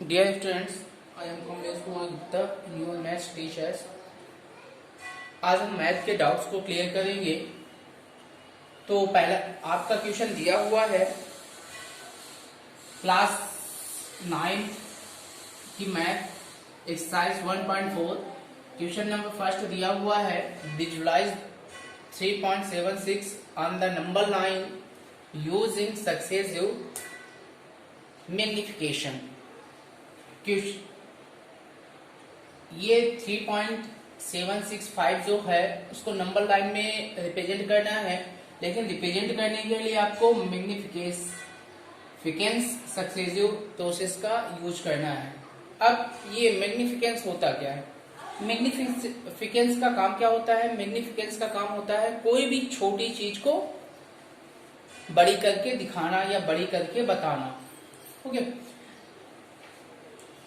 Dear students, I am Kamlesh Kumar Gupta, your maths teachers. आज हम math के doubts को क्लियर करेंगे। तो पहला आपका क्वेश्चन दिया हुआ है क्लास 9 की math exercise 1.4। Question number first दिया हुआ है visualise 3.76 on the number line using successive magnification. ये 3.765 जो है उसको नंबर लाइन में रिप्रेजेंट करना है, लेकिन रिप्रेजेंट करने के लिए आपको मैग्निफिकेंस सक्सेसिव प्रोसेस का यूज करना है। अब ये मैग्निफिकेंस होता क्या है? मैग्निफिकेंस का काम क्या होता है? मैग्निफिकेंस का काम होता है कोई भी छोटी चीज को बड़ी करके दिखाना या बड़ी करके बताना। ओके,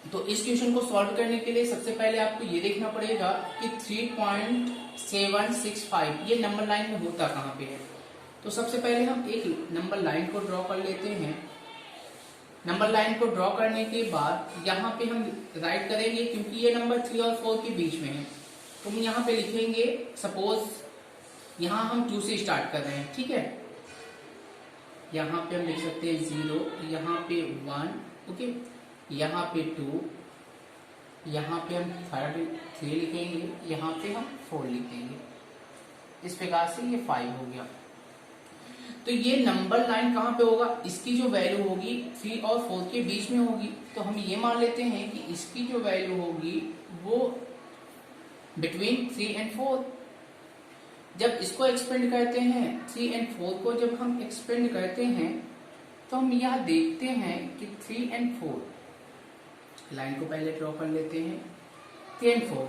तो इस क्वेश्चन को सॉल्व करने के लिए सबसे पहले आपको ये देखना पड़ेगा कि 3.765 ये नंबर लाइन में होता कहाँ पे है। तो सबसे पहले हम एक नंबर लाइन को ड्रॉ कर लेते हैं। नंबर लाइन को ड्रॉ करने के बाद यहाँ पे हम राइट करेंगे, क्योंकि ये नंबर 3 और 4 के बीच में है, तो हम यहाँ पे लिखेंगे सपोज यहाँ हम 2 से स्टार्ट कर रहे हैं, ठीक है। यहाँ पे हम लिख सकते हैं 0, यहाँ पे 1, ओके, यहाँ पे 2, यहाँ पे हम 3 लिखेंगे, यहाँ पे हम 4 लिखेंगे। इस प्रकार से ये 5 हो गया। तो ये नंबर लाइन कहाँ पे होगा? इसकी जो वैल्यू होगी 3 और 4 के बीच में होगी। तो हम ये मान लेते हैं कि इसकी जो वैल्यू होगी वो बिटवीन 3 एंड 4। जब इसको एक्सपेंड करते हैं 3 एंड 4 को जब हम एक्सपेंड करते हैं तो हम यहाँ देखते हैं कि 3 एंड 4 लाइन को पहले ड्रॉ कर लेते हैं 3 एंड 4।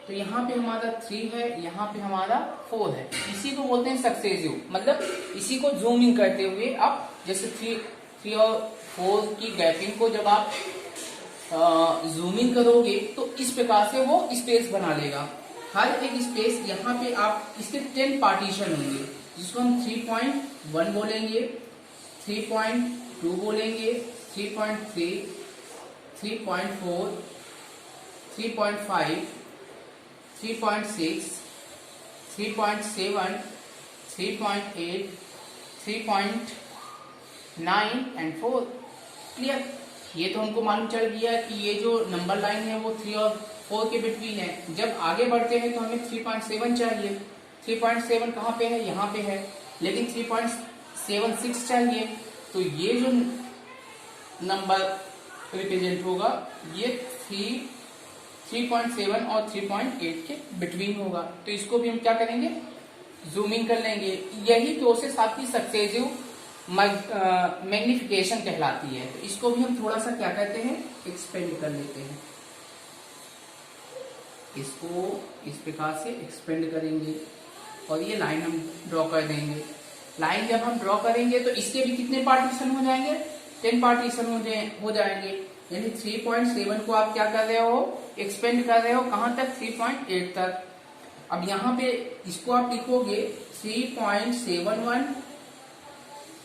तो यहाँ पे हमारा 3 है, यहाँ पे हमारा 4 है। इसी को बोलते हैं सक्सेसिव, मतलब इसी को जूम इन करते हुए आप जैसे 3 और 4 की गैपिंग को जब आप जूम इन करोगे तो इस प्रकार से वो स्पेस बना लेगा। हर एक स्पेस यहाँ पे आप इसके 10 पार्टीशन होंगे, जिसको हम 3.1 बोलेंगे, 3.2 बोलेंगे, 3.3, 3.4, 3.5, 3.6, 3.7, 3.8, 3.9 एंड 4। क्लियर? ये तो हमको मालूम चल गया कि ये जो नंबर लाइन है वो 3 और 4 के बिटवीन है। जब आगे बढ़ते हैं तो हमें 3.7 चाहिए। 3.7 कहाँ पे है? यहाँ पे है, लेकिन 3.76 चाहिए। तो ये जो नंबर रिप्रेजेंट होगा ये 3.7 और 3.8 के बिटवीन होगा। तो इसको भी हम क्या करेंगे? जूम इन कर लेंगे। यही प्रोसेस आपकी सक्सेसिव मैग्निफिकेशन कहलाती है। तो इसको भी हम थोड़ा सा क्या कहते हैं? एक्सपेंड कर लेते हैं। इसको इस प्रकार से एक्सपेंड करेंगे और ये लाइन हम ड्रॉ कर देंगे। लाइन जब हम ड्रॉ करेंगे तो इसके भी कितने पार्टीशन हो जाएंगे? 10 पार्टीशन हो जाएंगे। यानी 3.7 को आप क्या कर रहे हो? एक्सपेंड कर रहे हो कहां तक? 3.8 तक। अब यहाँ पे इसको आप लिखोगे 3.71,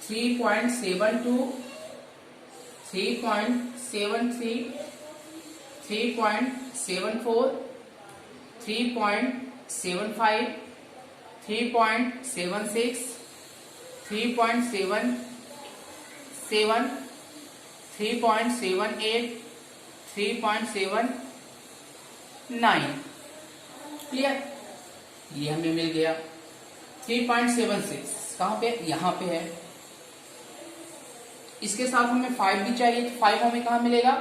3.72, 3.73, 3.74, 3.75, 3.76, 3.77, 3.78, 3.79। क्लियर? ये हमें मिल गया। 3.76 कहाँ पे? यहाँ पे है। इसके साथ हमें 5 भी चाहिए, तो 5 हमें कहाँ मिलेगा?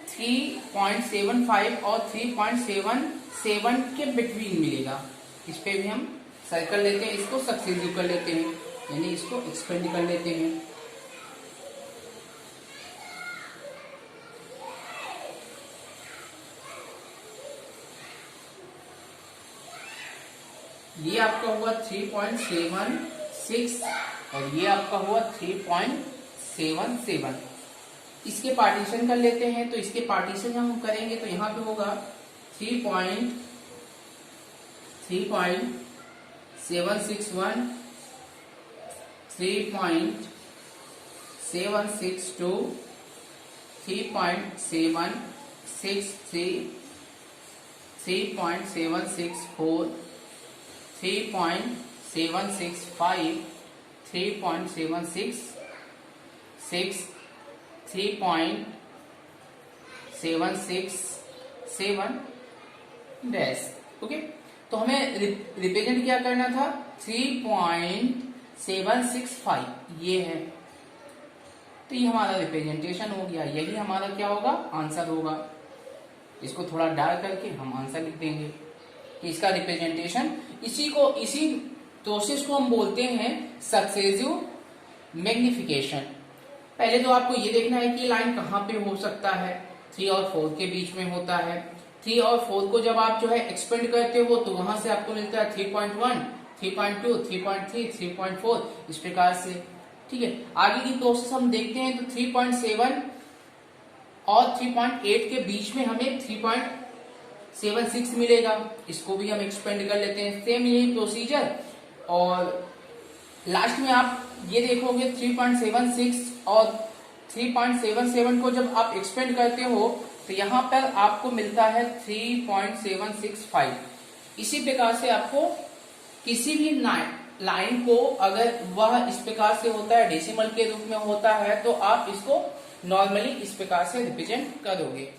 3.75 और 3.77 के बिटवीन मिलेगा। इस पे भी हम सर्कल लेते हैं, इसको सक्सेसिव कर लेते हैं, यानी इसको एक्सपेंड कर लेते हैं। ये आपका हुआ 3.76 और ये आपका हुआ 3.77। इसके पार्टीशन कर लेते हैं। तो इसके पार्टीशन हम करेंगे तो यहाँ पे होगा 3.761, 3.762, 3.763, 3.764, 3.765, 3.766, 3.767 डैश। ओके, तो हमें रिप्रेजेंट क्या करना था, 3.765 ये है, तो ये हमारा रिप्रेजेंटेशन हो गया, यही हमारा क्या होगा, आंसर होगा। इसको थोड़ा डार्क करके हम आंसर लिख देंगे कि इसका रिप्रेजेंटेशन, इसी प्रोसेस को हम बोलते हैं सक्सेसिव मैग्निफिकेशन। पहले तो आपको ये देखना है कि लाइन कहाँ पे हो सकता है, 3 और 4 के बीच में होता है। 3 और 4 को जब आप जो है एक्सपेंड करते हो तो वहां से आपको मिलता है 3.1, 3.2, 3.3, 3.4 इस प्रकार से। ठीक है, आगे की प्रोसेस हम देखते हैं तो 3.7 और 3.8 के बीच में हमें 3.76 मिलेगा, इसको भी हम एक्सपेंड कर लेते हैं, सेम यही प्रोसीजर। और लास्ट में आप ये देखोगे 3.76 और 3.77 को जब आप एक्सपेंड करते हो तो यहां पर आपको मिलता है 3.765। इसी प्रकार से आपको किसी भी लाइन को अगर वह इस प्रकार से होता है, डेसिमल के रूप में होता है, तो आप इसको नॉर्मली इस प्रकार से रिप्रेजेंट करोगे।